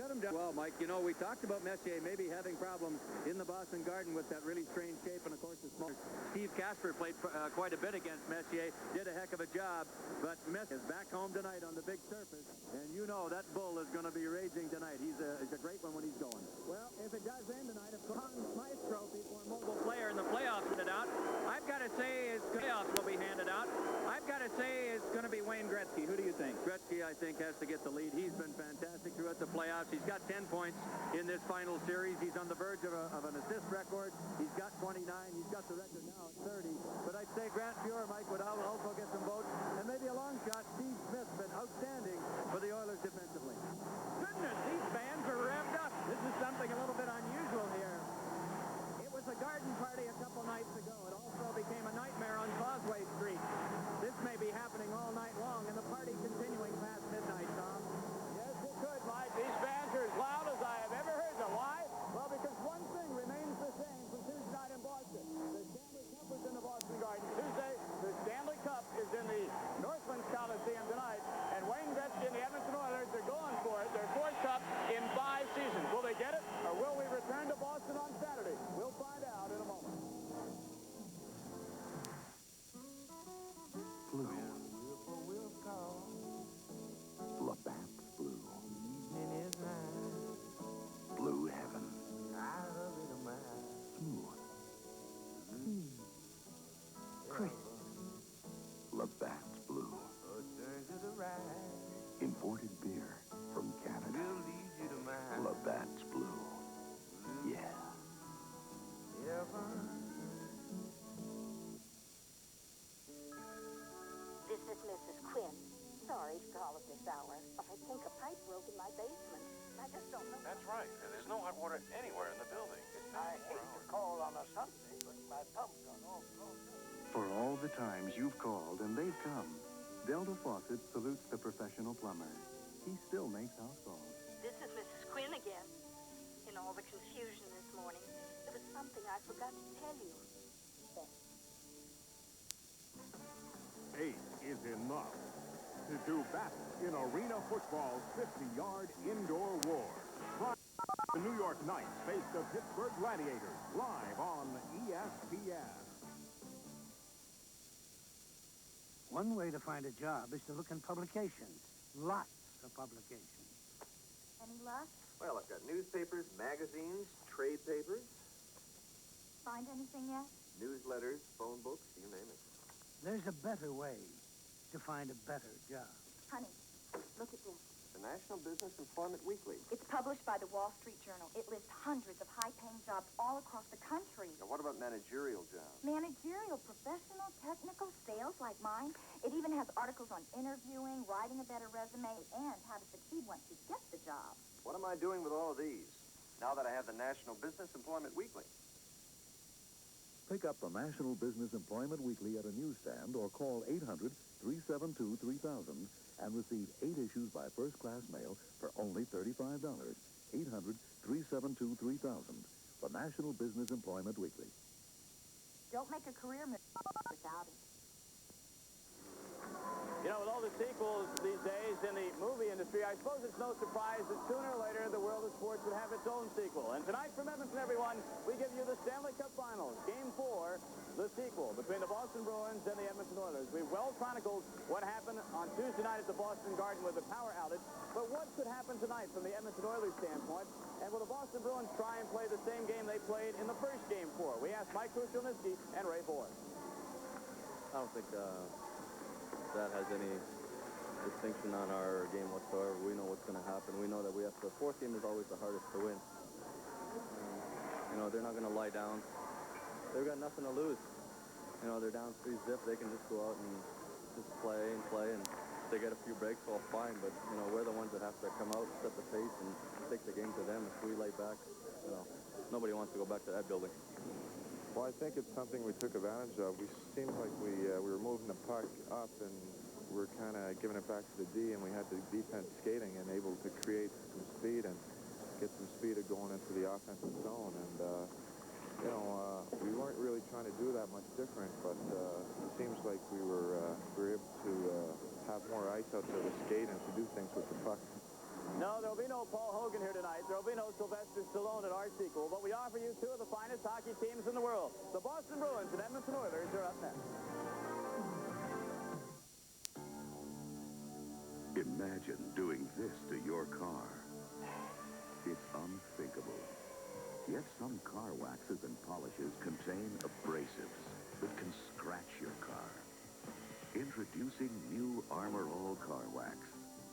shut him down. Well, Mike, you know, we talked about Messier maybe having problems in the Boston Garden with that really strange shape, and of course the small. Steve Casper played quite a bit against Messier, did a heck of a job, but Messier is back home tonight on the big surface, and you know that bull is going to be raging tonight. He's a great one when he's going. Well, if it does end tonight, if Con's nice trophy for a mobile player in the playoffs handed out, I've got to say playoffs will be handed out. I've got to say it's going to be Wayne Gretzky. Who do you think? Gretzky, I think, has to get the lead. He's been fantastic throughout the playoffs. He's got 10 points in this final series. He's on the verge of an assist record. He's got 29. He's got the record now at 30. But I'd say Grant Fuhr, Mike, would also get some votes. And maybe a long shot, Steve Smith's been outstanding for the Oilers defensively. Goodness, these fans are revved up. This is something a little bit unusual here. It was a garden party a couple nights ago. It also became a nightmare on Causeway Street. This may be happening all night long, and the party continuing past midnight, Tom. Yes, it could, Mike. These fans are as loud as I have ever heard them. Why? Well, because one thing remains the same from Tuesday night in Boston. The Stanley Cup is in the Boston Garden Tuesday. The Stanley Cup is in the Northlands Coliseum tonight. And Wayne Gretzky and the Edmonton Oilers are going for it. Their fourth cup in 5 seasons. Will they get it, or will we return to Boston on Saturday? We'll find out in a moment. Blue. Labatt's blue. Blue heaven. Smooth. Crisp. Labatt's blue. Imported beer from Canada. Labatt's blue. Yeah. This is Mrs. Quinn. Sorry to call at this hour, but I think a pipe broke in my basement. I just don't know. That's right, and there's no hot water anywhere in the building. I hate to call on a Sunday, but my pump's gone off. For all the times you've called and they've come, Delta Faucet salutes the professional plumber. He still makes house calls. This is Mrs. Quinn again. In all the confusion this morning, there was something I forgot to tell you. Eight is enough to do battle in arena football's 50-yard indoor war. The New York Knights face the Pittsburgh Gladiators live on ESPN. One way to find a job is to look in publications. Lots of publications. Any luck? Well, I've got newspapers, magazines, trade papers, Find anything yet? newsletters, phone books, you name it. There's a better way to find a better job. Honey, look at this. The National Business Employment Weekly. It's published by the Wall Street Journal. It lists hundreds of high-paying jobs all across the country. Now, what about managerial jobs? Managerial, professional, technical, sales like mine. It even has articles on interviewing, writing a better resume, and how to succeed once you get the job. What am I doing with all of these now that I have the National Business Employment Weekly? Pick up the National Business Employment Weekly at a newsstand or call 800-372-3000 and receive 8 issues by first-class mail for only $35. 800-372-3000. The National Business Employment Weekly. Don't make a career without it. You know, with all the sequels these days in the movie industry, I suppose it's no surprise that sooner or later the world of sports would have its own sequel. And tonight from Edmonton, everyone, we give you the Stanley Cup Finals, Game 4, the sequel between the Boston Bruins and the Edmonton Oilers. We've well chronicled what happened on Tuesday night at the Boston Garden with the power outage. But what could happen tonight from the Edmonton Oilers standpoint? And will the Boston Bruins try and play the same game they played in the first Game 4? We asked Mike Kruchelnitzky and Ray Ford. I don't think that has any distinction on our game whatsoever. We know what's going to happen. We know that the fourth game is always the hardest to win. You know, they're not going to lie down. They've got nothing to lose. You know, they're down 3-0. They can just go out and just play, and if they get a few breaks, all fine. But, you know, we're the ones that have to come out, set the pace, and take the game to them. If we lay back, you know, nobody wants to go back to that building. Well, I think it's something we took advantage of. We seemed like we were moving the puck up, and we're kind of giving it back to the D, and we had the defense skating and able to create some speed and get some speed of going into the offensive zone. And, you know, we weren't really trying to do that much different, but it seems like we were able to have more ice out there to skate and to do things with the puck. No, there'll be no Paul Hogan here tonight. There'll be no Sylvester Stallone at our sequel, but we offer you two of the finest hockey teams in the world. The Boston Bruins and Edmonton Oilers are up next. Imagine doing this to your car. It's unthinkable. Yet some car waxes and polishes contain abrasives that can scratch your car. Introducing new Armor All Car Wax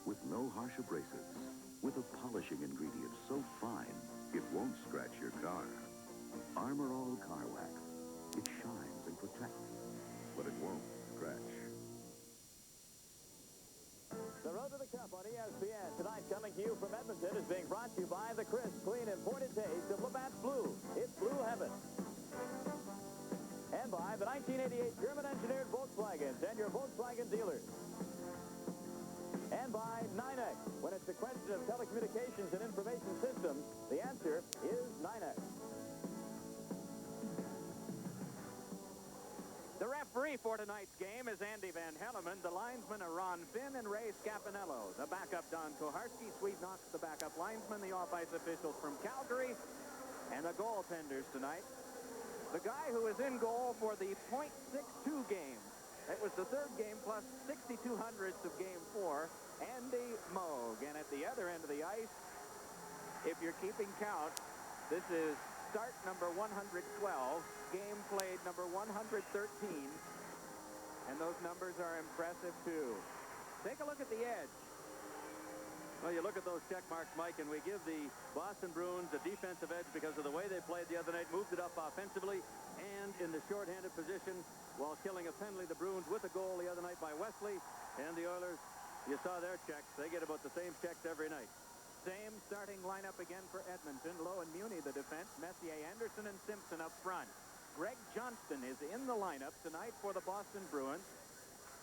with no harsh abrasives, with a polishing ingredient so fine it won't scratch your car. Armor All Car Wax. It shines and protects, but it won't scratch. The Road to the Cup on ESPN. Tonight, coming to you from Edmonton, is being brought to you by the crisp, clean, imported taste of Labatt's Blue. It's Blue Heaven. And by the 1988 German-engineered Volkswagens and your Volkswagen dealers. And by 9X. When it's a question of telecommunications and information systems, the answer is 9X. The referee for tonight's game is Andy Van Helleman. The linesmen are Ron Finn and Ray Scapinello. The backup, Don Koharski. Swede Knox, the backup linesman. The off-ice officials from Calgary. And the goaltenders tonight. The guy who was in goal for the .62 game. It was the third game plus 62 hundredths of game 4. Andy Moog. And at the other end of the ice, if you're keeping count, this is start number 112, game played number 113, and those numbers are impressive too. Take a look at the edge. Well, you look at those check marks, Mike, and we give the Boston Bruins a defensive edge because of the way they played the other night, moved it up offensively, and in the shorthanded position while killing a penalty, the Bruins with a goal the other night by Wesley, and the Oilers, you saw their checks. They get about the same checks every night. Same starting lineup again for Edmonton. Lowe and Muni the defense. Messier, Anderson, and Simpson up front. Greg Johnston is in the lineup tonight for the Boston Bruins.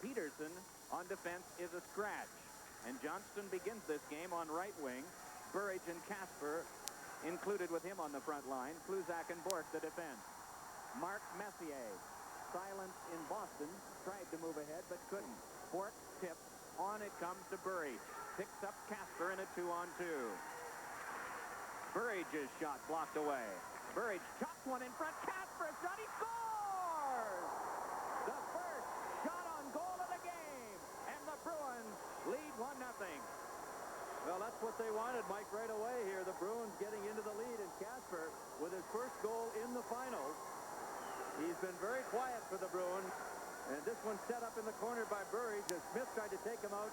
Peterson on defense is a scratch. And Johnston begins this game on right wing. Burridge and Casper included with him on the front line. Kluzak and Bork the defense. Mark Messier, silent in Boston, tried to move ahead but couldn't. Bork tips. On it comes to Burridge. Picks up Casper in a 2-on-2. Burridge's shot blocked away. Burridge chops one in front. Casper shot. He scores! The first shot on goal of the game. And the Bruins lead 1-0. Well, that's what they wanted, Mike, right away here. The Bruins getting into the lead, and Casper with his first goal in the finals. He's been very quiet for the Bruins. And this one set up in the corner by Burridge as Smith tried to take him out.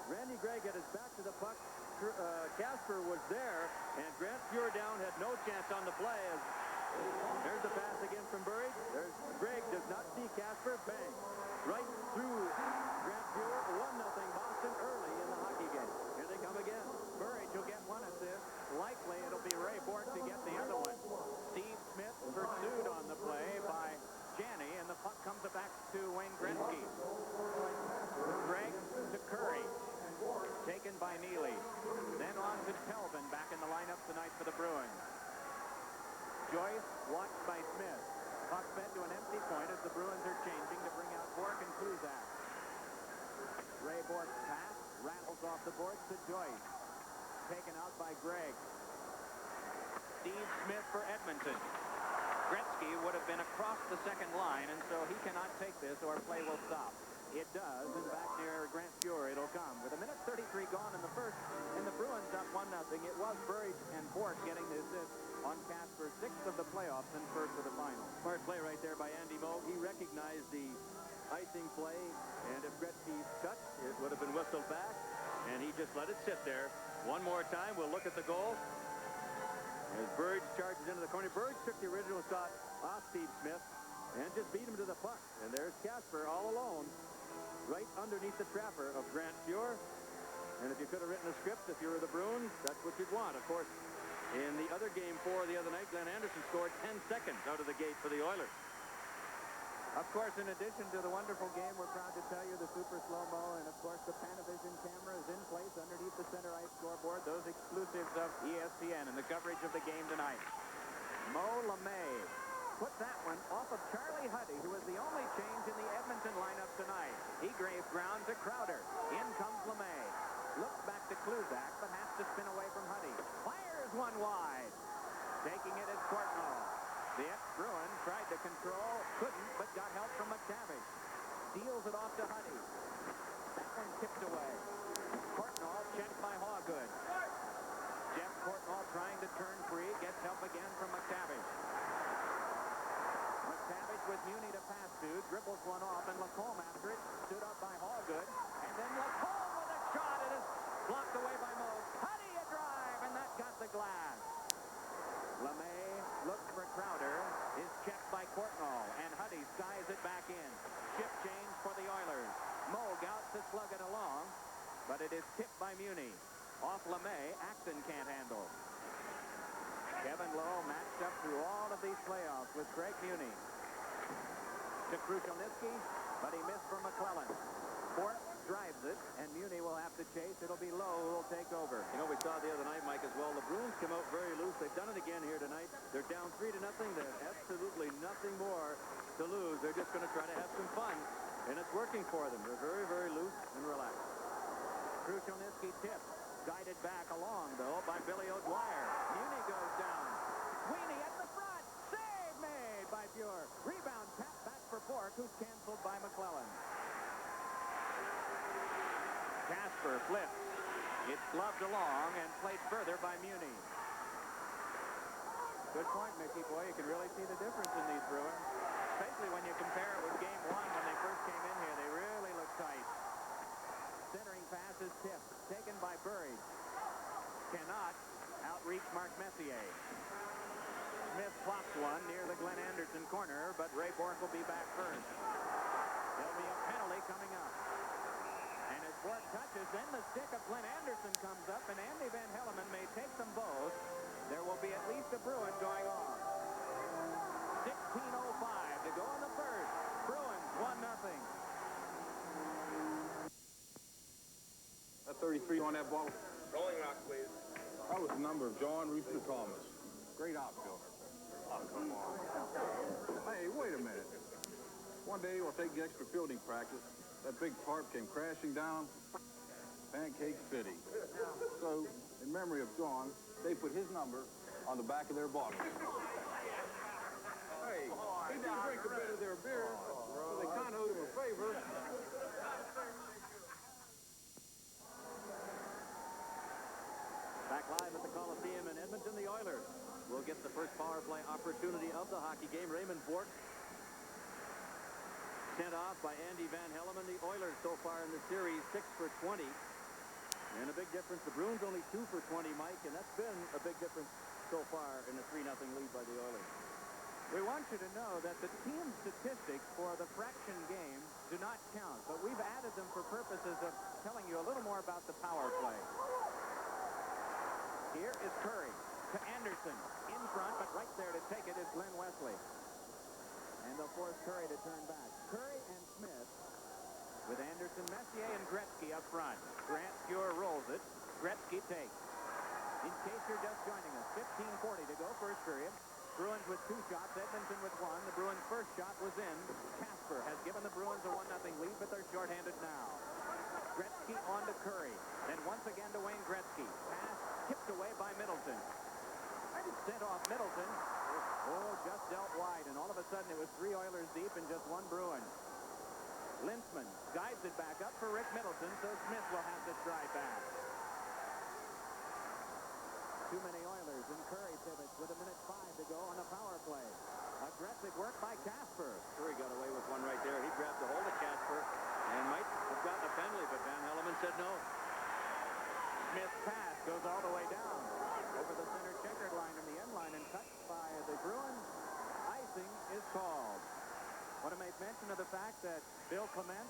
Randy Gregg had his back to the puck. Casper was there, and Grant Fuhr down had no chance on the play. There's the pass again from Burridge. There's Gregg, does not see Casper. Bang. Right through Grant Fuhr. 1-0 Boston early in the hockey game. Here they come again. Burridge will get one assist. Likely it'll be Ray Bork to get the other one. Steve Smith pursued on the play by Janney, and the puck comes back to Wayne Gretzky. Gregg to Curry. Taken by Neely. Then on to Telvin, back in the lineup tonight for the Bruins. Joyce watched by Smith. Puck fed to an empty point as the Bruins are changing to bring out Bork and Kluzak. Ray Bork's pass rattles off the boards to Joyce. Taken out by Gregg. Steve Smith for Edmonton. Gretzky would have been across the second line, and so he cannot take this or play will stop. It does, and back near Grant Fuhr it'll come. With 1:33 gone in the first, and the Bruins up 1-0. It was Burridge and Bork getting the assist on Casper's 6th of the playoffs and 1st of the final. Smart play right there by Andy Moog. He recognized the icing play, and if Gretzky touched, it would have been whistled back, and he just let it sit there. One more time, we'll look at the goal. As Burridge charges into the corner, Burridge took the original shot off Steve Smith and just beat him to the puck. And there's Casper all alone, right underneath the trapper of Grant Fuhr. And if you could have written a script, if you were the Bruins, that's what you'd want. Of course, in the other game 4 the other night, Glenn Anderson scored 10 seconds out of the gate for the Oilers. Of course, in addition to the wonderful game, we're proud to tell you the super slow-mo and, of course, the Panavision camera is in place underneath the center ice scoreboard. Those exclusives of ESPN and the coverage of the game tonight. Mo LeMay put that one off of Charlie Huddy, who was the only change in the Edmonton lineup tonight. He grazed ground to Crowder. In comes LeMay. Looks back to Kluzak, but has to spin away from Huddy. Fires one wide. Taking it is Courtnall. The ex-Bruin tried to control, couldn't, but got help from McTavish. Deals it off to Huddy. That one tipped away. Courtnall checked by Hawgood. Jeff Courtnall trying to turn free, gets help again from McTavish. McTavish with Muni to pass to, dribbles one off, and Lacombe after it, stood up by Hawgood, and then Lacombe with a shot, it is blocked away by Moe. Huddy a drive, and that got the glass. LeMay looks for Crowder, is checked by Courtnall, and Huddy skies it back in. Shift change for the Oilers. Moe out to slug it along, but it is tipped by Muni. Off LeMay, Acton can't handle. Kevin Lowe matched up through all of these playoffs with Craig Muni. To Krushelnyski, but he missed from McClellan. Fort drives it, and Muni will have to chase. It'll be Lowe who will take over. You know, we saw the other night, Mike, as well. The Bruins come out very loose. They've done it again here tonight. They're down 3-0. They have absolutely nothing more to lose. They're just going to try to have some fun, and it's working for them. They're very, very loose and relaxed. Krushelnyski tipped. Guided back along, though, by Billy O'Dwyer. Muni goes down. Sweeney at the front. Save made by Buer. Rebound tap back for Bork, who's canceled by McClellan. Casper flips. It's gloved along and played further by Muni. Good point, Mickey. Boy, you can really see the difference in these Bruins, especially when you compare it with Game 1 when they first came in here. They really look tight. Centering pass is tipped. Taken by Burridge. Cannot outreach Mark Messier. Smith plops one near the Glenn Anderson corner, but Ray Bork will be back first. There'll be a penalty coming up. And as Bork touches, then the stick of Glenn Anderson comes up, and Andy Van Hellemond may take them both. There will be at least a Bruin going off. 16:05 to go in the first. Bruins 1-0. That 33 on that ball. Rolling rock, please. That was the number of John Rooster Thomas. Great outfielder. Oh, come on. Hey, wait a minute. One day we'll take extra fielding practice. That big tarp came crashing down. Pancake City. So, in memory of John, they put his number on the back of their bottles. Hey, he did drink a bit of their beer, so they kind of owed him a favor. Back live at the Coliseum in Edmonton, the Oilers will get the first power play opportunity of the hockey game. Raymond Bork sent off by Andy Van Hellemond. The Oilers so far in the series 6 for 20. And a big difference. The Bruins only 2 for 20, Mike, and that's been a big difference so far in a 3-0 lead by the Oilers. We want you to know that the team statistics for the fraction game do not count, but we've added them for purposes of telling you a little more about the power play. Here is Curry to Anderson. In front, but right there to take it is Glenn Wesley. And they'll force Curry to turn back. Curry and Smith with Anderson, Messier, and Gretzky up front. Grant Pure rolls it. Gretzky takes. In case you're just joining us, 15:40 to go first period. Bruins with 2 shots, Edmonton with 1. The Bruins' first shot was in. Casper has given the Bruins a 1-0 lead, but they're shorthanded now. Gretzky on to Curry. Then once again to Wayne Gretzky. Pass tipped away by Middleton. Sent off Middleton. Oh, just dealt wide, and all of a sudden it was 3 Oilers deep and just 1 Bruin. Lintzman guides it back up for Rick Middleton, so Smith will have to try back. Too many Oilers, and Curry pivots with 1:05 to go on the power play. Aggressive work by Casper. Curry got away with one right there. He grabbed a hold of Casper and might have gotten a penalty, but Van Hellemond said no. Smith's pass goes all the way down over the center checkered line and the end line, and cut by the Bruins. Icing is called. I want to make mention of the fact that Bill Clement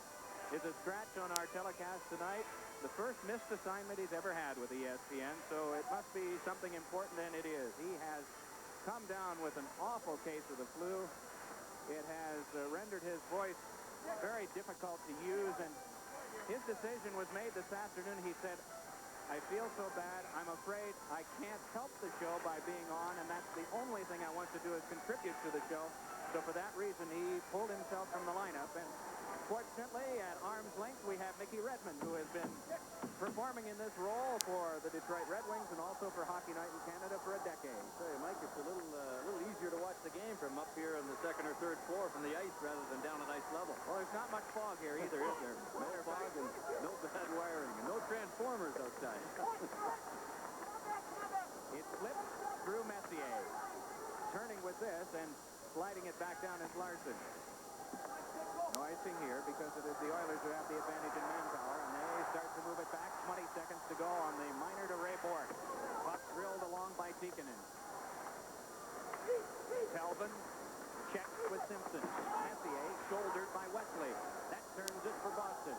is a scratch on our telecast tonight. The first missed assignment he's ever had with ESPN, so it must be something important, and it is. He has come down with an awful case of the flu. It has rendered his voice very difficult to use, and his decision was made this afternoon. He said, I feel so bad, I'm afraid I can't help the show by being on, and that's the only thing I want to do is contribute to the show. So for that reason, he pulled himself from the lineup, and Fortunately, at arm's length, we have Mickey Redmond, who has been performing in this role for the Detroit Red Wings and also for Hockey Night in Canada for a decade. Say, Mike, it's a little easier to watch the game from up here on the second or third floor from the ice rather than down at ice level. Well, there's not much fog here either, is there? No fog and no bad wiring and no transformers outside. It slips through Messier. Turning with this and sliding it back down is Larson. No icing here because it is the Oilers who have the advantage in manpower, and they start to move it back. 20 seconds to go on the minor to Ray Bork. Puck drilled along by Tikkanen. Telvin checks with Simpson. Messier shouldered by Wesley. That turns it for Boston.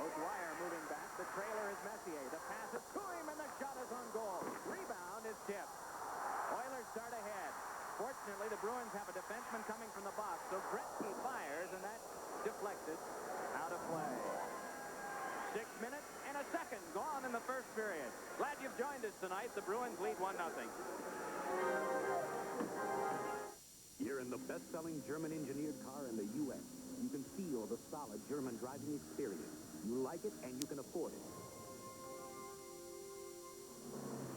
O'Dwyer moving back. The trailer is Messier. The pass is to him, and the shot is on goal. Rebound is tipped. Oilers start ahead. Fortunately, the Bruins have a defenseman coming from the box, so Gretzky fires, and that's deflected out of play. 6 minutes and a second gone in the first period. Glad you've joined us tonight. The Bruins lead 1-0. You're in the best-selling German-engineered car in the U.S. You can feel the solid German driving experience. You like it, and you can afford it.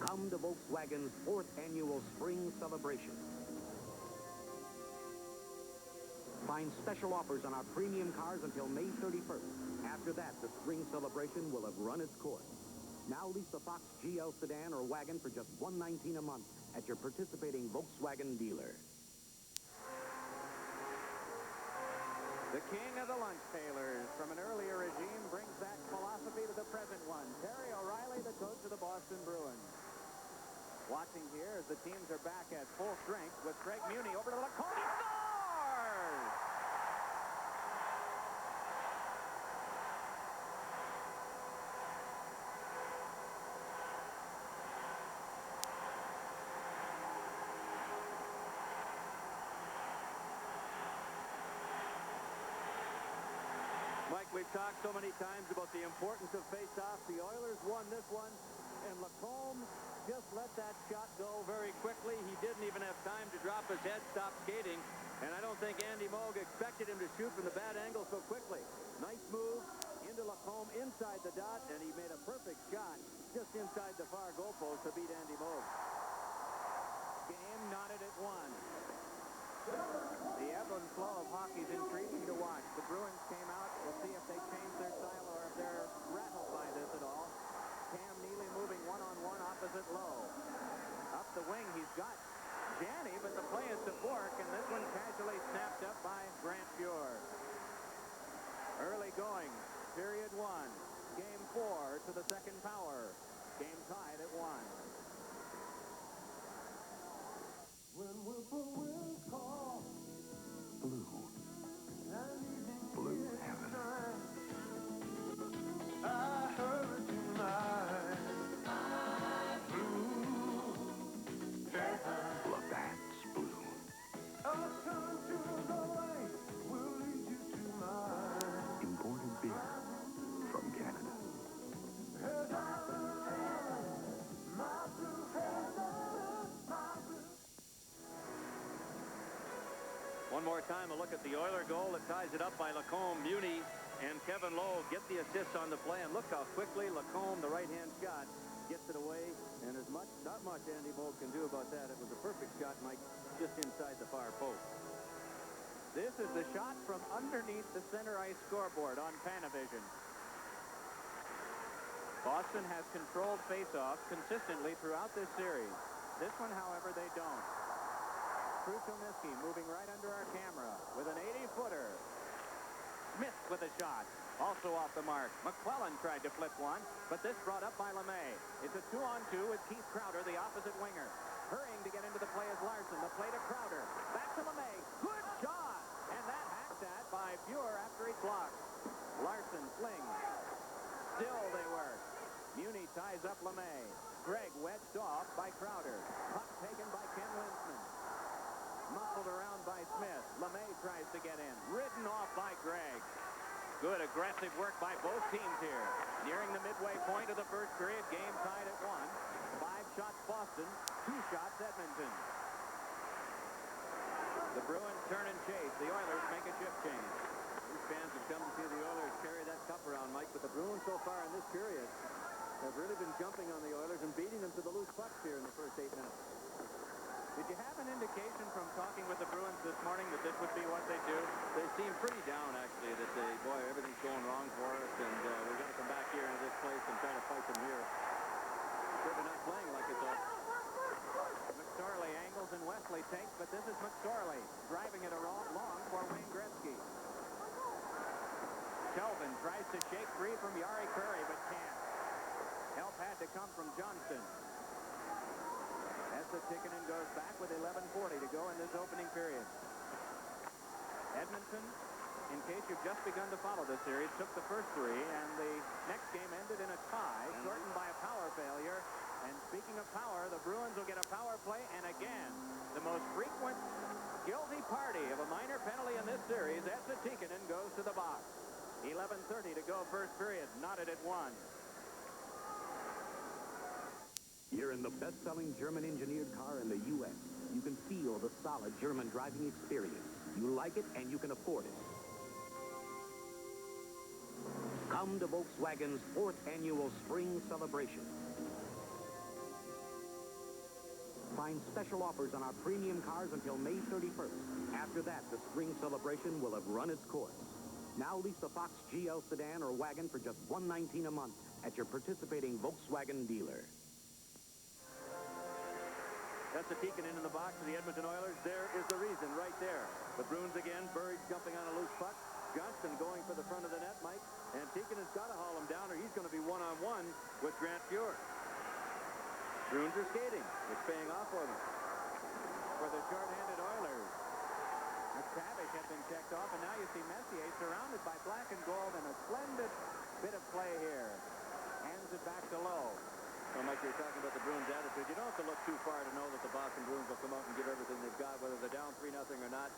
Come to Volkswagen's 4th annual spring celebration. Find special offers on our premium cars until May 31st. After that, the spring celebration will have run its course. Now lease the Fox GL sedan or wagon for just $119 a month at your participating Volkswagen dealer. The king of the lunch tailors from an earlier regime brings that philosophy to the present one. Terry O'Reilly, the coach of the Boston Bruins. Watching here as the teams are back at full strength with Craig Muni over to Lacombe. He scores! Mike, we've talked so many times about the importance of face-offs. The Oilers won this one, and Lacombe just let that shot go very quickly. He didn't even have time to drop his head, stop skating, and I don't think Andy Moog expected him to shoot from the bad angle so quickly. Nice move into Lacombe inside the dot, and he made a perfect shot just inside the far goalpost to beat Andy Moog. Game knotted at 1. The ebb and flow of hockey is intriguing to watch. The Bruins came out. We'll see if they change their style or if they're rattled by this at all. Cam Neely moving one-on-one opposite Lowe. Up the wing, he's got Janney, but the play is to Bork, and this one casually snapped up by Grant Fuhr. Early going, period 1. Game 4 to the second power. Game tied at 1. When whippoorwills call, Blue. Blue heaven. I heard tonight. Blue heaven. Labatt's blue. I'll turn to the light. Will lead you to mine. Imported beer from Canada. My blue heaven, my blue. One more time, a look at the Oiler goal that ties it up by Lacombe. Muni and Kevin Lowe get the assist on the play, and look how quickly Lacombe, the right-hand shot, gets it away. And as much, not much Andy Moog can do about that. It was a perfect shot, Mike, just inside the far post. This is the shot from underneath the center ice scoreboard on Panavision. Boston has controlled face-offs consistently throughout this series. This one, however, they don't. Krushelnyski moving right under our camera with an 80-footer. Smith with a shot. Also off the mark. McClellan tried to flip one, but this brought up by LeMay. It's a 2-on-2 with Keith Crowder, the opposite winger. Hurrying to get into the play is Larson. The play to Crowder. Back to LeMay. Good shot! And that hacked at by Fuhr after he blocked. Larson flings. Still they work. Muni ties up LeMay. Gregg wedged off by Crowder. Puck taken by Ken Linsman. Muffled around by Smith. LeMay tries to get in. Ridden off by Gregg. Good aggressive work by both teams here. Nearing the midway point of the first period, game tied at 1. 5 shots Boston, 2 shots Edmonton. The Bruins turn and chase. The Oilers make a shift change. These fans have come pounding on the Oilers and beating them to the loose pucks here in the first 8 minutes. Did you have an indication from talking with the Bruins this morning that this would be what they do? They seem pretty down, actually, that they, boy, everything's going wrong for us, and we're going to come back here into this place and try to fight them here. They're not playing like it's all. McSorley angles and Wesley takes, but this is McSorley driving it long for Wayne Gretzky. Kelvin tries to shake free from Yari Curry, but can't. Help had to come from Johnston. Tikkanen goes back with 11:40 to go in this opening period. Edmonton, in case you've just begun to follow this series, took the first 3, and the next game ended in a tie, shortened by a power failure. And speaking of power, the Bruins will get a power play, and again, the most frequent guilty party of a minor penalty in this series, Edmonton Tikkanen goes to the box. 11:30 to go first period, knotted at 1. You're in the best-selling German-engineered car in the U.S. You can feel the solid German driving experience. You like it, and you can afford it. Come to Volkswagen's 4th annual spring celebration. Find special offers on our premium cars until May 31st. After that, the spring celebration will have run its course. Now lease the Fox GL sedan or wagon for just $119 a month at your participating Volkswagen dealer. That's a Tikkanen in the box for the Edmonton Oilers. There is the reason right there. The Bruins again, Burridge jumping on a loose puck. Johnston going for the front of the net, Mike. And Tikkanen's got to haul him down or he's going to be one-on-one with Grant Fuhr. Bruins are skating. It's paying off for them. For the short-handed Oilers. McTavish had been checked off, and now you see Messier surrounded by black and gold, and a splendid bit of play here. Hands it back to Lowe. So, Mike, you're talking about the Bruins' attitude. You don't have to look too far to know that the Boston Bruins will come out and give everything they've got, whether they're down 3-0 or not,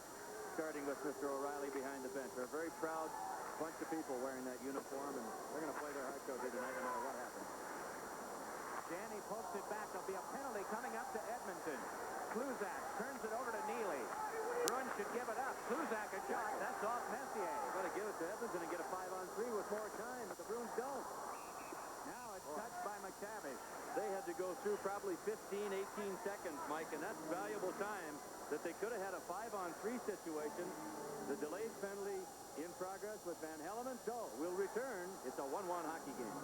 starting with Mr. O'Reilly behind the bench. They're a very proud bunch of people wearing that uniform, and they're going to play their hearts out here tonight no matter what happens. Janney pokes it back. There'll be a penalty coming up to Edmonton. Kluzak turns it over to Neely. Bruins should give it up. Kluzak a shot. That's off Messier. Got to give it to Edmonton and get a 5-on-3 with more time, but the Bruins don't. Now it's touched by McTavish. They had to go through probably 15, 18 seconds, Mike, and that's valuable time that they could have had a 5-on-3 situation. The delayed penalty in progress with Van Hellemond. So we'll return. It's a 1-1 hockey game.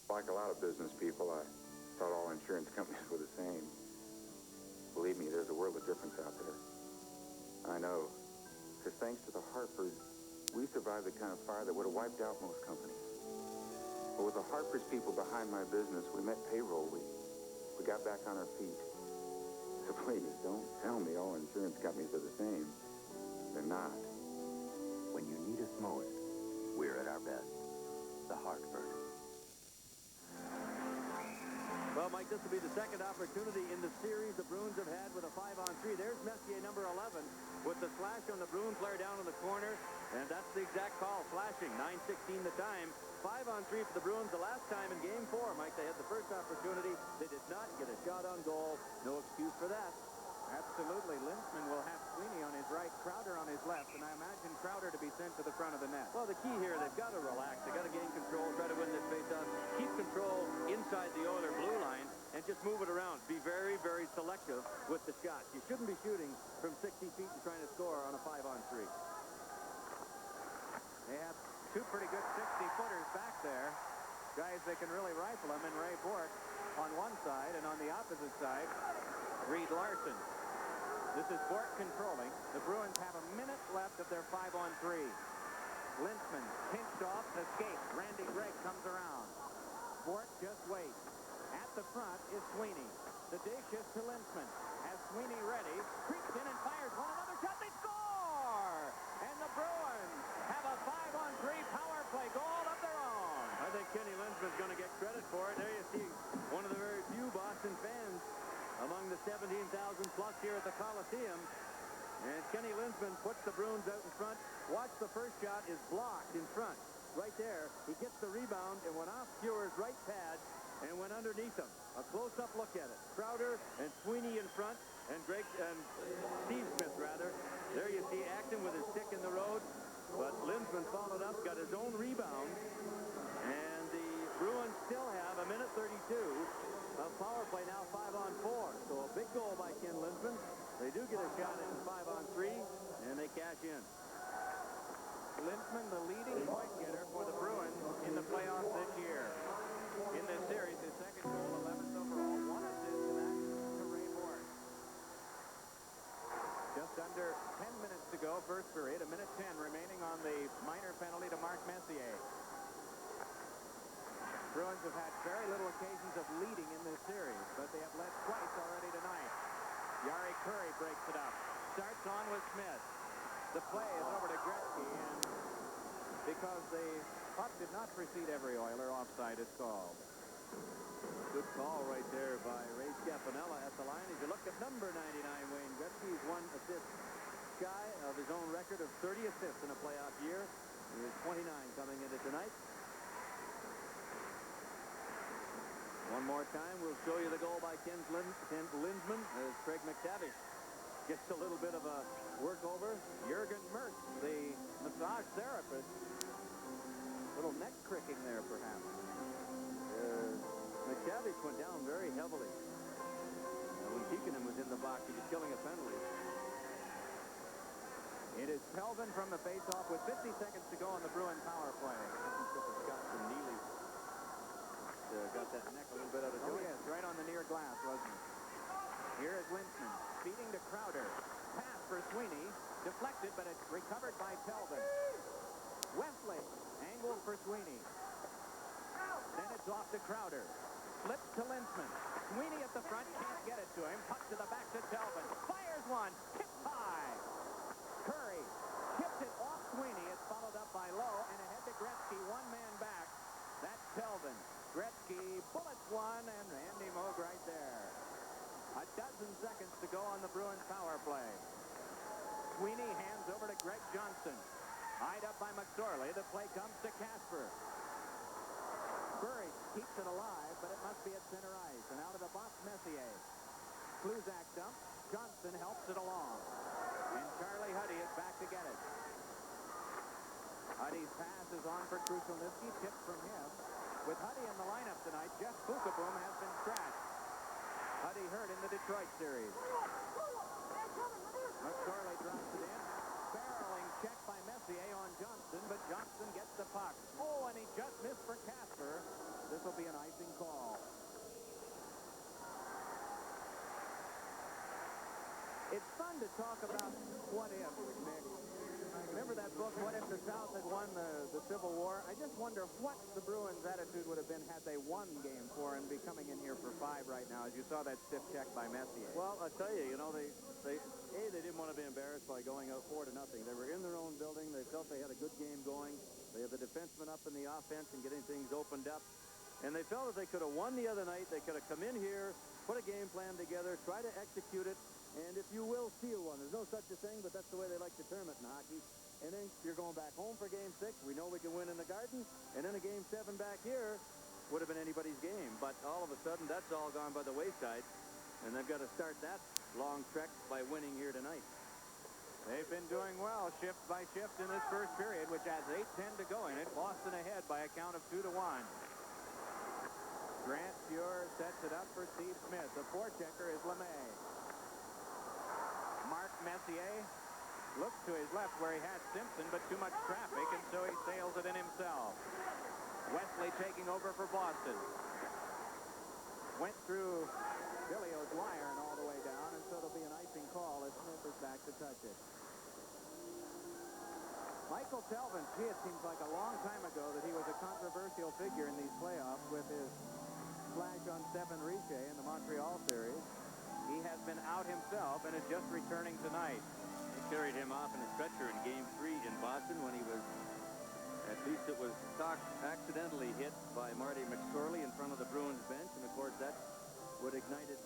Like a lot of business people, I thought all insurance companies were the same. Believe me, there's a world of difference out there. I know. Because thanks to the Hartfords, we survived the kind of fire that would have wiped out most companies. But with the Hartford's people behind my business, we met payroll. We got back on our feet. So please, don't tell me all insurance companies are the same. They're not. When you need us most, we're at our best. The Hartford. Well, Mike, this will be the second opportunity in the series the Bruins have had with a 5-on-3. There's Messier, number 11, with the slash on the Bruins player down in the corner. And that's the exact call, flashing. 9:16 the time. 5-on-3 for the Bruins the last time in Game 4. Mike, they had the first opportunity. They did not get a shot on goal. No excuse for that. Absolutely. Lintzman will have Sweeney on his right, Crowder on his left, and I imagine Crowder to be sent to the front of the net. Well, the key here, they've got to relax. They've got to gain control, try to win this faceoff, keep control inside the Oiler blue line, and just move it around. Be very, very selective with the shots. You shouldn't be shooting from 60 feet and trying to score on a 5-on-3. They have two pretty good 60-footers back there. Guys that can really rifle them, and Ray Bork on one side, and on the opposite side, Reed Larson. This is Bork controlling. The Bruins have a minute left of their 5-on-3. Lintzman pinched off, escapes. Randy Gregg comes around. Bork just waits. At the front is Sweeney. The dish is to Lintzman. Has Sweeney ready, creeps in and fires one. Another shot. They score! And the Bruins have a 5-on-3 power play goal of their own. I think Kenny Lintzman's going to get credit for it. There you see one of the very few Boston fans among the 17,000 plus here at the Coliseum. And Kenny Lintzman puts the Bruins out in front. Watch, the first shot is blocked in front. Right there, he gets the rebound and went off Fuhr's right pad and went underneath him. A close-up look at it. Crowder and Sweeney in front, and Steve Smith, rather. There you see Acton with his stick in the road. But Lintzman followed up, got his own rebound, and period. 1:10 remaining on the minor penalty to Mark Messier. Bruins have had very little occasions of leading in this series, but they have led twice already tonight. Yari Curry breaks it up. Starts on with Smith. The play is over to Gretzky, and because the puck did not precede every Oiler, offside is called. Good call right there by Ray Scapanella at the line. As you look at number 99, Wayne Gretzky, he's 1 assist shy of his own record of 30 assists in a playoff year. He was 29 coming into tonight. One more time, we'll show you the goal by Ken Lindsman as Craig McTavish gets a little bit of a workover. Jurgen Mertz, the massage therapist, little neck cricking there perhaps. McTavish went down very heavily. When Kekkonen was in the box, he was killing a penalty. It is Pelvin from the faceoff with 50 seconds to go on the Bruin power play. Scott from Neely got that neck a little bit out of joint. Oh, yes, right on the near glass, wasn't it? Here is Lindsman, feeding to Crowder. Pass for Sweeney, deflected, but it's recovered by Pelvin. Wesley, angled for Sweeney. Then it's off to Crowder. Flips to Lindsman. Sweeney at the front, can't get it to him. Puck to the back to Pelvin. Fires one, tipped high. Curry tipped it off Sweeney. It's followed up by Lowe, and ahead to Gretzky, one man back. That's Pelvin. Gretzky bullets one, and Andy Moog right there. A dozen seconds to go on the Bruins power play. Sweeney hands over to Greg Johnson. Eyed up by McSorley. The play comes to Casper. Burry keeps it alive, but it must be at center ice. And out of the box, Messier. Kluzak dumps. Johnson helps it along. And Charlie Huddy is back to get it. Huddy's pass is on for Krushelnyski. Tipped from him. With Huddy in the lineup tonight, Jeff Bukaboom has been scratched. Huddy hurt in the Detroit series. McSorley drops it in. Barreling check by Messier on Johnson, but Johnson gets the puck. Oh, and he just missed for Casper. This will be an icing call. It's fun to talk about what if, Nick. Remember that book, What If the South Had Won the Civil War? I just wonder what the Bruins' attitude would have been had they won Game 4 and be coming in here for 5 right now, as you saw that stiff check by Messier. Well, I tell you, they didn't want to be embarrassed by going out 4-0. They were in their own building. They felt they had a good game going. They had the defensemen up in the offense and getting things opened up. And they felt that they could have won the other night. They could have come in here, put a game plan together, try to execute it, and if you will, steal one. There's no such a thing, but that's the way they like to term it in hockey. And then you're going back home for Game 6. We know we can win in the Garden. And then a Game 7 back here would have been anybody's game. But all of a sudden, that's all gone by the wayside. And they've got to start that long trek by winning here tonight. They've been doing well, shift by shift in this first period, which has 8:10 to go in it. Boston ahead by a count of 2-1. Grant Fuhr sets it up for Steve Smith. The forechecker is LeMay. Mark Messier looks to his left where he had Simpson, but too much traffic, and so he sails it in himself. Wesley taking over for Boston. Went through Billy O'Dwyer and all the way down, and so it'll be an icing call as Smith is back to touch it. Michael Pelvin, gee, it seems like a long time ago that he was a controversial figure in these playoffs with his flash on Stephen Richer in the Montreal series. He has been out himself and is just returning tonight. They carried him off in a stretcher in Game 3 in Boston when he was, at least it was accidentally hit by Marty McSorley in front of the Bruins bench. And, of course, that would ignited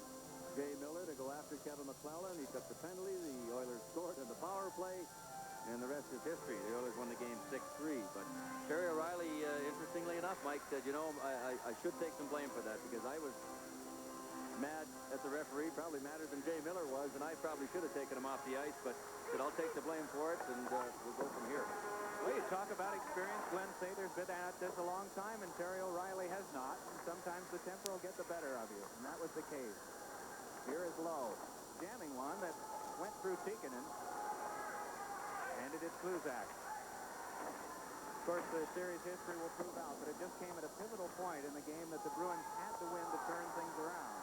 Jay Miller to go after Kevin McClellan. He took the penalty. The Oilers scored in the power play. And the rest is history. The Oilers won the game 6-3. But Terry O'Reilly, interestingly enough, Mike said, you know, I should take some blame for that because I was mad at the referee, probably madder than Jay Miller was, and I probably should have taken him off the ice, but said I'll take the blame for it, and we'll go from here. Well, you talk about experience. Glenn Sather's been at this a long time, and Terry O'Reilly has not. And sometimes the temper will get the better of you, and that was the case. Here is Lowe, jamming one that went through Kekkonen. Handed it Kluzak. Of course, the series history will prove out, but it just came at a pivotal point in the game that the Bruins had to win to turn things around.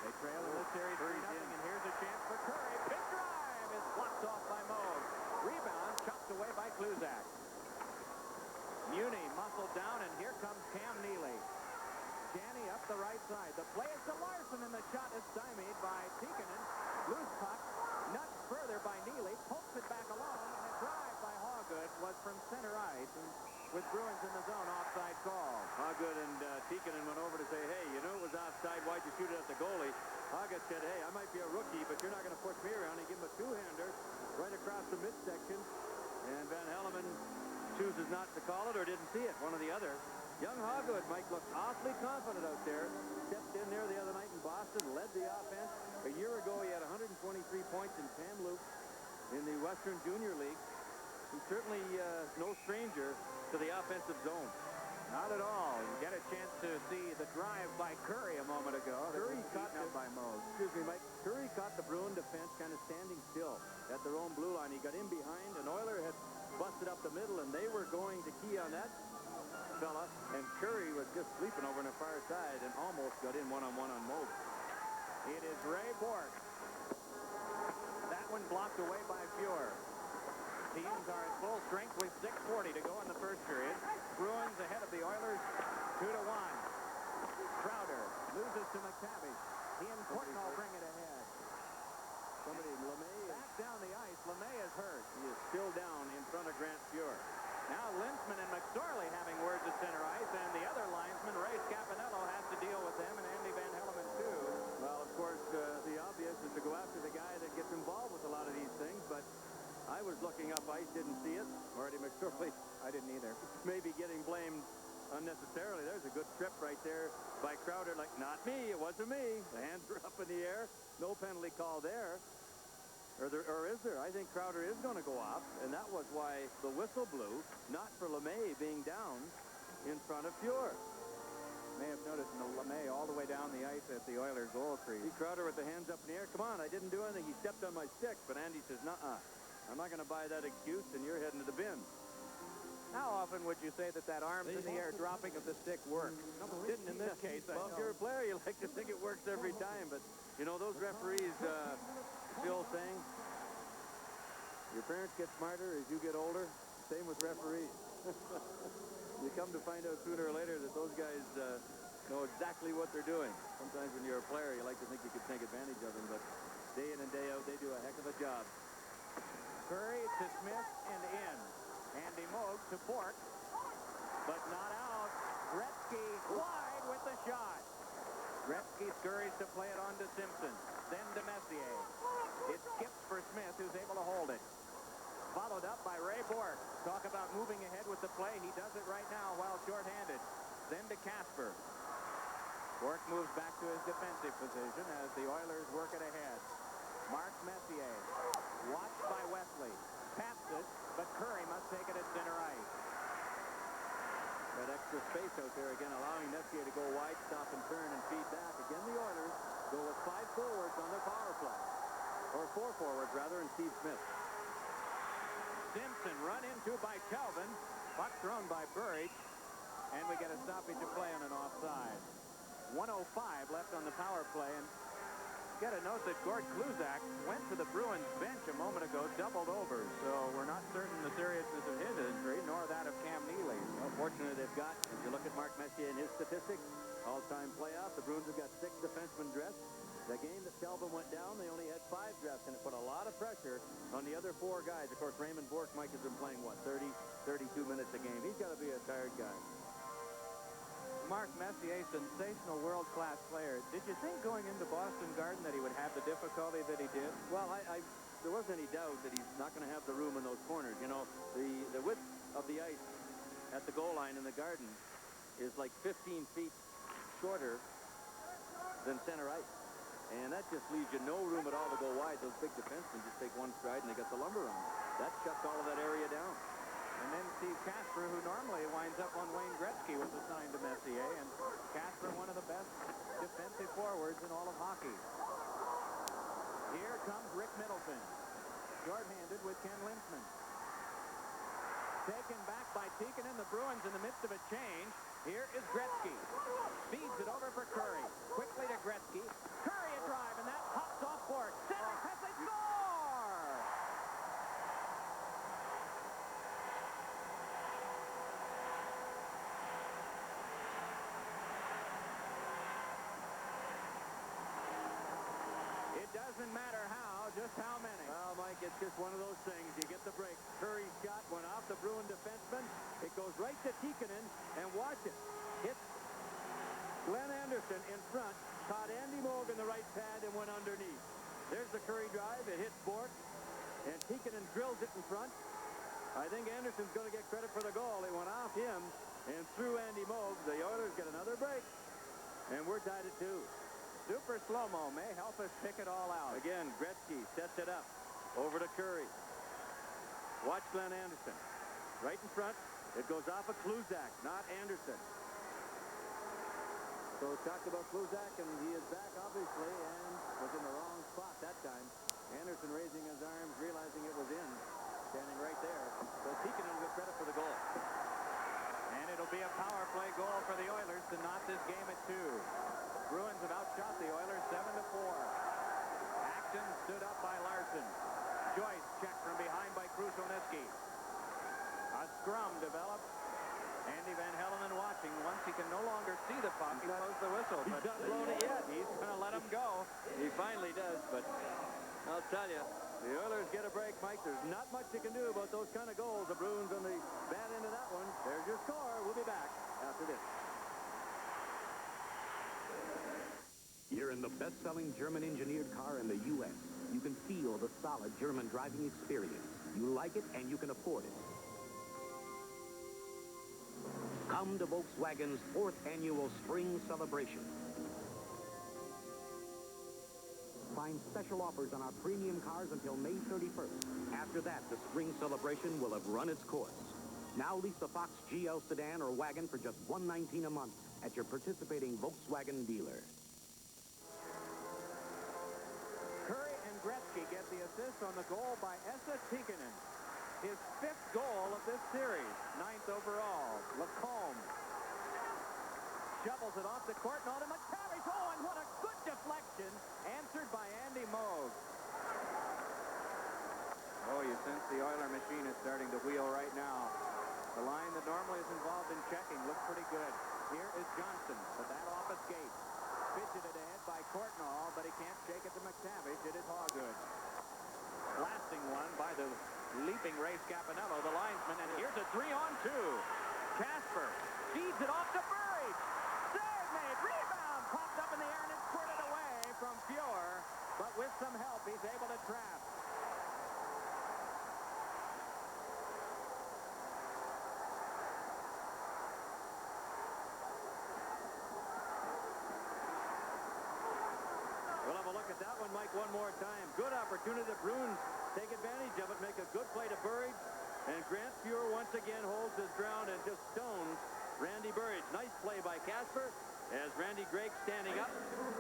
They trail in this series 3-0, and here's a chance for Curry. Big drive is blocked off by Moog. chooses not to call it or didn't see it, one or the other. Young Hogwood, Mike, looked awfully confident out there. Stepped in there the other night in Boston, led the offense. A year ago, he had 123 points in Kamloops in the Western Junior League. He's certainly no stranger to the offensive zone. Not at all. You get a chance to see the drive by Curry a moment ago. Curry caught up by Moog. Excuse me, Mike. Curry caught the Bruin defense kind of standing still at their own blue line. He got in behind. An Oiler had busted up the middle, and they were going to key on that fella. And Curry was just sleeping over on the far side and almost got in one-on-one on Moog. It is Ray Bork. That one blocked away by Fuhr. Teams are at full strength with 6:40 to go in the first period. Bruins ahead of the Oilers 2-1. Crowder loses to McTavish. He and Courtnall bring it ahead. Somebody, LeMay, back down the ice. LeMay is hurt. He is still down in front of Grant Fuhr. Now Lintzman and McSorley having words at center ice, and the other linesman, Ray Scapanello, has to deal with them, and Andy Van Hellemond too. Well, of course, the obvious is to go after the guy that gets involved with a lot of these things, but I was looking up ice, didn't see it. Marty McSorley, I didn't either. Maybe getting blamed unnecessarily. There's a good trip right there by Crowder. Like, not me, it wasn't me. The hands were up in the air. No penalty call there. Or is there? I think Crowder is going to go off, and that was why the whistle blew, not for LeMay being down in front of Fuhr. May have noticed LeMay all the way down the ice at the Oilers goal crease. See Crowder with the hands up in the air. Come on, I didn't do anything. He stepped on my stick, but Andy says, nuh-uh. I'm not going to buy that excuse, and you're heading to the bin. How often would you say that arms in the air dropping of the stick works? Didn't in this case, Well, if you're a player, you like to think it works every time, but, you know, those referees, Phil saying, your parents get smarter as you get older. Same with referees. You come to find out sooner or later that those guys know exactly what they're doing. Sometimes when you're a player, you like to think you could take advantage of them, but day in and day out, they do a heck of a job. Curry to Smith and in. Andy Moog to Bork, but not out. Gretzky wide with the shot. Gretzky scurries to play it on to Simpson, then to Messier. It skips for Smith, who's able to hold it. Followed up by Ray Bork. Talk about moving ahead with the play. He does it right now while shorthanded. Then to Casper. Bork moves back to his defensive position as the Oilers work it ahead. Mark Messier, watched by Wesley, taps it, but Curry must take it at center ice. That extra space out there again, allowing Messier to go wide, stop and turn and feed back. Again, the Oilers go with 5 forwards on their power play. Or 4 forwards, rather, and Steve Smith. Simpson run into by Kelvin. Puck thrown by Burridge. And we get a stoppage of play on an offside. 1:05 left on the power play, and get a note that Gord Kluzak went to the Bruins bench a moment ago, doubled over, so we're not certain the seriousness of his injury, nor that of Cam Neely. Well, fortunately, they've got, if you look at Mark Messier and his statistics, all-time playoff, the Bruins have got 6 defensemen dressed. The game that Kelvin went down, they only had 5 dressed, and it put a lot of pressure on the other 4 guys. Of course, Raymond Bork, Mike, has been playing, what, 30, 32 minutes a game. He's got to be a tired guy. Mark Messier, sensational world-class player. Did you think going into Boston Garden that he would have the difficulty that he did? Well, there wasn't any doubt that he's not going to have the room in those corners. You know, the width of the ice at the goal line in the Garden is like 15 feet shorter than center ice. And that just leaves you no room at all to go wide. Those big defensemen just take one stride and they got the lumber on them. That shuts all of that area down. And then Steve Casper, who normally winds up on Wayne Gretzky, was assigned to Messier. And Casper, one of the best defensive forwards in all of hockey. Here comes Rick Middleton. Short-handed with Ken Lintzman. Taken back by Tikkanen, the Bruins in the midst of a change. Here is Gretzky. Feeds it over for Curry. Quickly to Gretzky. Curry a drive, and that hops off Bork. Centering pass, they score! It doesn't matter how, just how many. Well, Mike, it's just one of those things. You get the break. Curry's shot went off the Bruin defenseman. It goes right to Tikkanen, and watch it. Hits Glenn Anderson in front, caught Andy Moog in the right pad and went underneath. There's the Curry drive. It hits Bork, and Tikkanen drills it in front. I think Anderson's going to get credit for the goal. It went off him and through Andy Moog. The Oilers get another break. And we're tied at 2. Super slow-mo may help us pick it all out. Again, Gretzky sets it up. Over to Curry. Watch Glenn Anderson. Right in front. It goes off of Kluzak, not Anderson. So talked about Kluzak, and he is back, obviously, and was in the wrong spot that time. Anderson raising his arms, realizing it was in. Standing right there. So Tikkanen will get credit for the goal. And it'll be a power play goal for the Oilers to knot this game at 2. Bruins have outshot the Oilers 7-4. Action stood up by Larson. Joyce checked from behind by Krushelnyski. A scrum developed. Andy Van Hellenen watching. Once he can no longer see the puck, he blows the whistle. He's not blown it yet. He's going to let him go. He finally does, but I'll tell you, the Oilers get a break, Mike. There's not much you can do about those kind of goals. The Bruins on the bad end of that one. There's your score. We'll be back after this. You're in the best-selling German-engineered car in the U.S. You can feel the solid German driving experience. You like it, and you can afford it. Come to Volkswagen's 4th annual spring celebration. Find special offers on our premium cars until May 31st. After that, the spring celebration will have run its course. Now lease the Fox GL sedan or wagon for just $119 a month at your participating Volkswagen dealer. Curry and Gretzky get the assist on the goal by Esa Tikkanen. His 5th goal of this series, 9th overall. Lacombe shovels it off the court, and on to McTavish. Oh, and what a good deflection, answered by Andy Moog. Oh, you sense the Oiler machine is starting to wheel right now. The line that normally is involved in checking looks pretty good. Here is Johnson, but that off a skate. Fidgeted ahead by Courtnall, but he can't shake it to McTavish. It is Hawgood. Blasting one by the leaping Ray Scapanello, the linesman, and here's a 3-on-2. Casper feeds it off to Burridge. Save made, rebound, popped up in the air, and it's squirted away from Fuhr, but with some help, he's able to trap. We'll have a look at that one, Mike, one more time. Good opportunity. The Bruins take advantage of it, make a good play to Burridge. And Grant Fuhr once again holds his ground and just stones Randy Burridge. Nice play by Casper as Randy Gregg standing up.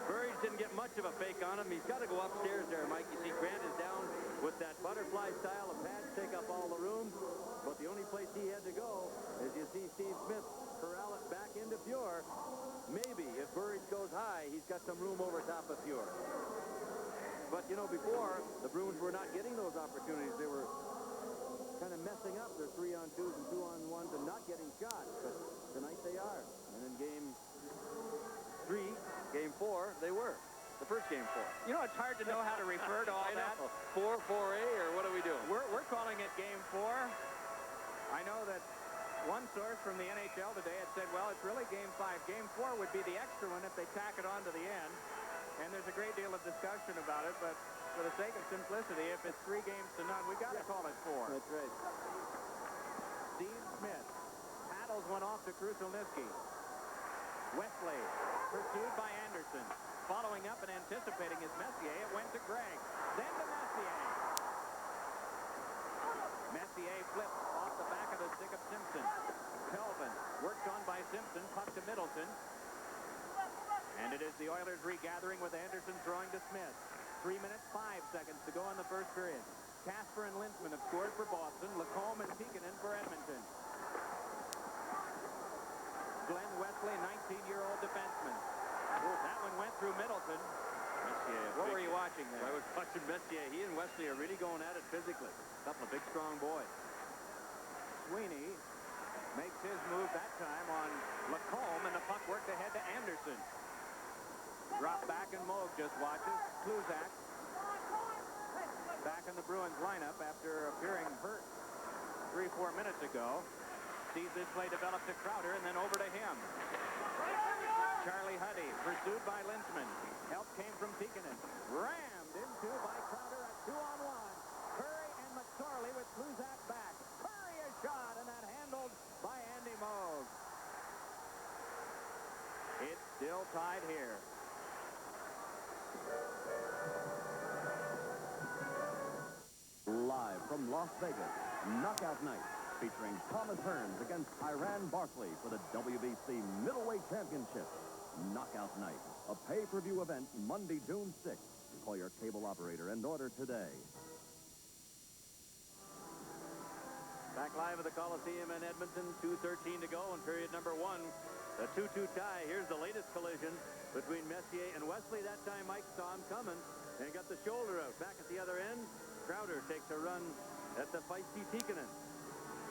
Burridge didn't get much of a fake on him. He's got to go upstairs there, Mike. You see Grant is down with that butterfly style. The pads take up all the room. But the only place he had to go is you see Steve Smith corral it back into Fuhr. Maybe if Burridge goes high, he's got some room over top of Fuhr. But, you know, before, the Bruins were not getting those opportunities. They were kind of messing up their 3-on-2s and 2-on-1s and not getting shots. But tonight they are. And in game 3, game 4, they were. The first game 4. You know, it's hard to know how to refer to all that. 4-4A, or what are we doing? We're calling it game 4. I know that one source from the NHL today had said, well, it's really game 5. Game 4 would be the extra one if they tack it on to the end. And there's a great deal of discussion about it, but for the sake of simplicity, if it's 3 games to none, we've got to call it 4. That's right. Steve Smith paddles one off to Krushelnyski. Wesley pursued by Anderson. Following up and anticipating his Messier, it went to Gregg. Then to Messier. Messier flips off the back of the stick of Simpson. Kelvin worked on by Simpson, puck to Middleton. And it is the Oilers regathering with Anderson throwing to Smith. 3 minutes, 5 seconds to go in the first period. Casper and Linsman have scored for Boston. Lacombe and Tikkanen for Edmonton. Glenn Wesley, 19-year-old defenseman. That one went through Middleton. Messier, what were you watching there? I was watching Messier. He and Wesley are really going at it physically. A couple of big, strong boys. Sweeney makes his move that time on Lacombe, and the puck worked ahead to Anderson. Drop back, and Moog just watches. Kluzak back in the Bruins lineup after appearing hurt 3-4 minutes ago. Sees this play develop to Crowder, and then over to him. Charlie Huddy, pursued by Linsman. Help came from Tikkanen. Rammed into by Crowder at 2-on-1. Curry and McSorley with Kluzak back. Curry Still tied here. Live from Las Vegas, Knockout Night, featuring Thomas Hearns against Iran Barkley for the WBC Middleweight Championship. Knockout Night, a pay-per-view event Monday, June 6th. Call your cable operator and order today. Back live at the Coliseum in Edmonton, 2:13 to go in period number 1. The 2-2 tie. Here's the latest collision between Messier and Wesley. That time Mike saw him coming and got the shoulder out. Back at the other end, Crowder takes a run at the feisty Tikkanen.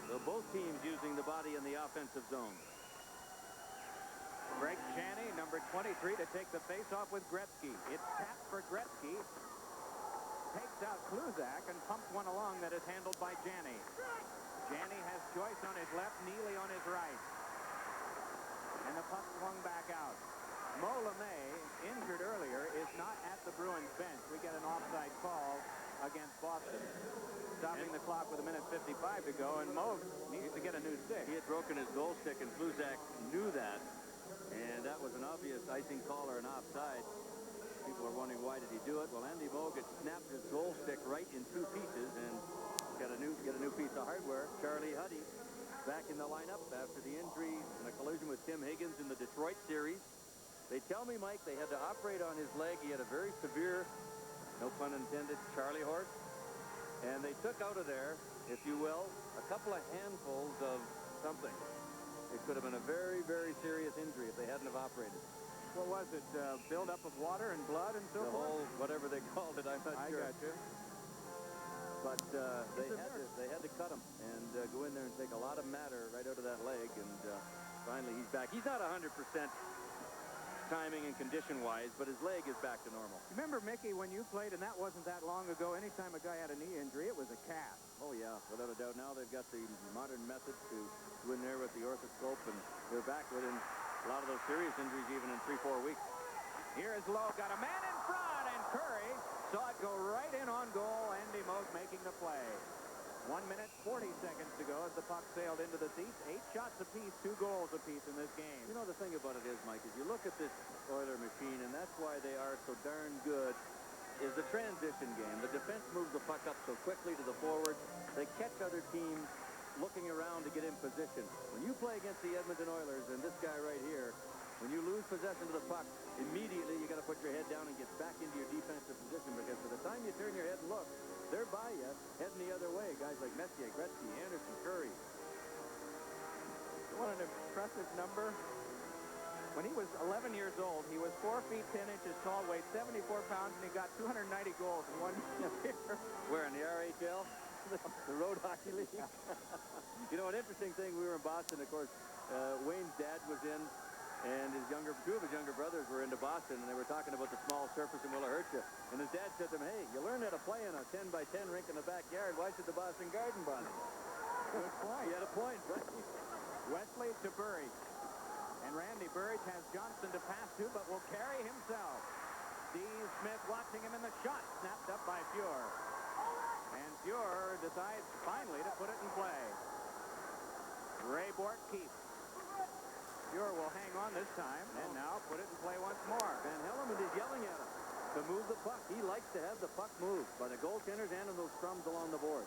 So both teams using the body in the offensive zone. Greg Shanny, number 23, to take the face-off with Gretzky. It's tapped for Gretzky. Takes out Kluzak and pumps one along that is handled by Janney. Janney has Joyce on his left, Neely on his right. And the puck swung back out. Mo LeMay, injured earlier, is not at the Bruins bench. We get an offside call against Boston. Stopping the clock with 1:55 to go, and Mo needs to get a new stick. He had broken his goal stick, and Kluzak knew that. And that was an obvious icing call or an offside. People are wondering, why did he do it? Well, Andy Moog had snapped his goal stick right in 2 pieces and got a new piece of hardware. Charlie Huddy back in the lineup after the injury in a collision with Tim Higgins in the Detroit series. They tell me, Mike, they had to operate on his leg. He had a very severe, no pun intended, Charlie horse. And they took out of there, if you will, a couple of handfuls of something. It could have been a very, very serious injury if they hadn't have operated. What was it? Build-up of water and blood and so forth? The whole, whatever they called it, I'm not sure. I got you. But they had to cut him and go in there and take a lot of matter right out of that leg. And finally, he's back. He's not 100% timing and condition-wise, but his leg is back to normal. Remember, Mickey, when you played, and that wasn't that long ago, anytime a guy had a knee injury, it was a cast. Oh, yeah, without a doubt. Now they've got the modern methods to go in there with the orthoscope, and they're back within a lot of those serious injuries even in 3-4 weeks. Here is Lowe, got a man in front, and Curry saw it go right in on goal. Andy Moog making the play. 1:40 to go as the puck sailed into the seats. 8 shots apiece, 2 goals apiece in this game. You know, the thing about it is, Mike, is you look at this Oiler machine, and that's why they are so darn good, is the transition game. The defense moves the puck up so quickly to the forwards. They catch other teams looking around to get in position. When you play against the Edmonton Oilers, and this guy right here, when you lose possession of the puck, immediately you got to put your head down and get back into your defensive position, because by the time you turn your head and look, they're by you, heading the other way. Guys like Messier, Gretzky, Anderson, Curry. What an impressive number. When he was 11 years old, he was 4 feet 10 inches tall, weighed 74 pounds, and he got 290 goals in 1 year. Where, in the RHL? The Road Hockey League? You know, an interesting thing, we were in Boston, of course, Wayne's dad was in, and two of his younger brothers were into Boston, and they were talking about the small surface and will it hurt you. And his dad said to him, hey, you learn how to play in a 10-by-10 rink in the backyard. Why should the Boston Garden bother you? Good point. He had a point, right? Wesley to Burridge. And Randy Burridge has Johnston to pass to, but will carry himself. Steve Smith watching him in the shot. Snapped up by Fuhr. And Fuhr decides finally to put it in play. Ray Bork keeps. Fuhr will hang on this time, and now put it in play once more. Van Hellemond is yelling at him to move the puck. He likes to have the puck moved by the goaltenders and in those crumbs along the board.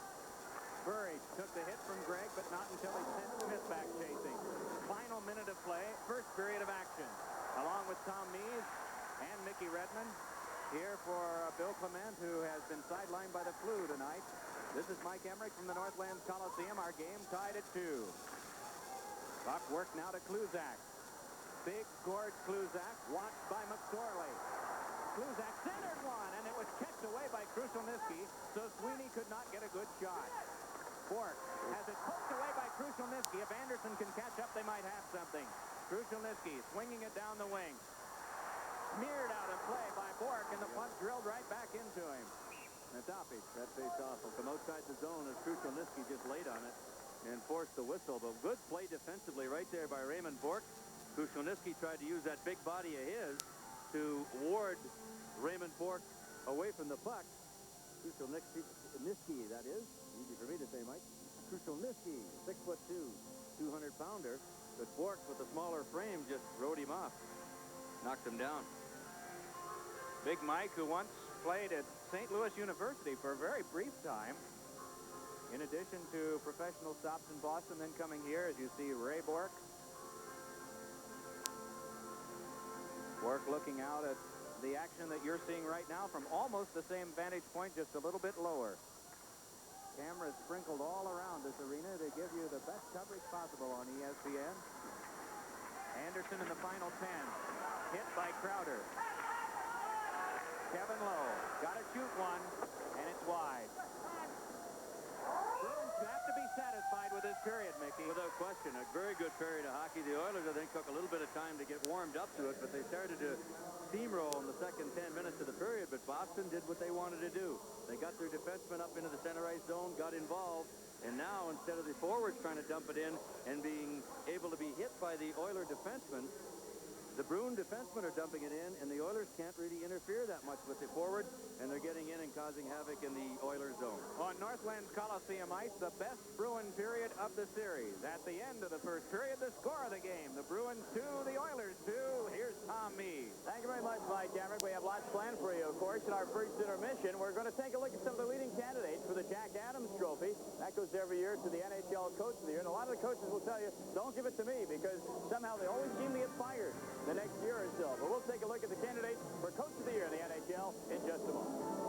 Burridge took the hit from Gregg, but not until he sent Smith back chasing. Final minute of play, first period of action. Along with Tom Mees and Mickey Redmond, here for Bill Clement, who has been sidelined by the flu tonight. This is Mike Emmerich from the Northlands Coliseum. Our game tied at 2. Puck work now to Kluzak. Big scored Kluzak, watched by McSorley. Kluzak centered one, and it was kicked away by Krushelnyski, so Sweeney could not get a good shot. Bork has it poked away by Krushelnyski. If Anderson can catch up, they might have something. Krushelnyski swinging it down the wing. Smeared out of play by Bork, and the puck drilled right back into him. Natopic, that face-off will come outside the zone as Krushelnyski just laid on it and forced the whistle. But good play defensively right there by Raymond Bork. Krushelnyski tried to use that big body of his to ward Raymond Bork away from the puck. Krushelnyski, that is. Easy for me to say, Mike. Krushelnyski, 6'2", 200-pounder. But Bork, with a smaller frame, just rode him off. knocked him down. Big Mike, who once played at St. Louis University for a very brief time. In addition to professional stops in Boston, then coming here, as you see Ray Bork. Bork looking out at the action that you're seeing right now from almost the same vantage point, just a little bit lower. Cameras sprinkled all around this arena to give you the best coverage possible on ESPN. Anderson in the final 10. Hit by Crowder. Kevin Lowe got to shoot one, and it's wide. Bruins have to be satisfied with this period, Mickey. Without question, a very good period of hockey. The Oilers, I think, took a little bit of time to get warmed up to it, but they started to steamroll in the second 10 minutes of the period, but Boston did what they wanted to do. They got their defensemen up into the center ice zone, got involved, and now instead of the forwards trying to dump it in and being able to be hit by the Oiler defensemen, the Bruin defensemen are dumping it in, and the Oilers can't really interfere that much with the forwards, and they're getting in and causing havoc in the Oilers zone. On Northland's Coliseum ice, the best Bruin period of the series. At the end of the first period, the score of the game, the Bruins 2, the Oilers 2. Here's Tom Meade. Thank you very much, Mike Emmerich. We have lots planned for you, of course. In our first intermission, we're going to take a look at some of the leading candidates for the Jack Adams Trophy. That goes every year to the NHL Coach of the Year, and a lot of the coaches will tell you, don't give it to me, because somehow they always seem to get fired the next year or so. But we'll take a look at the candidates for Coach of the Year in the NHL in just a moment.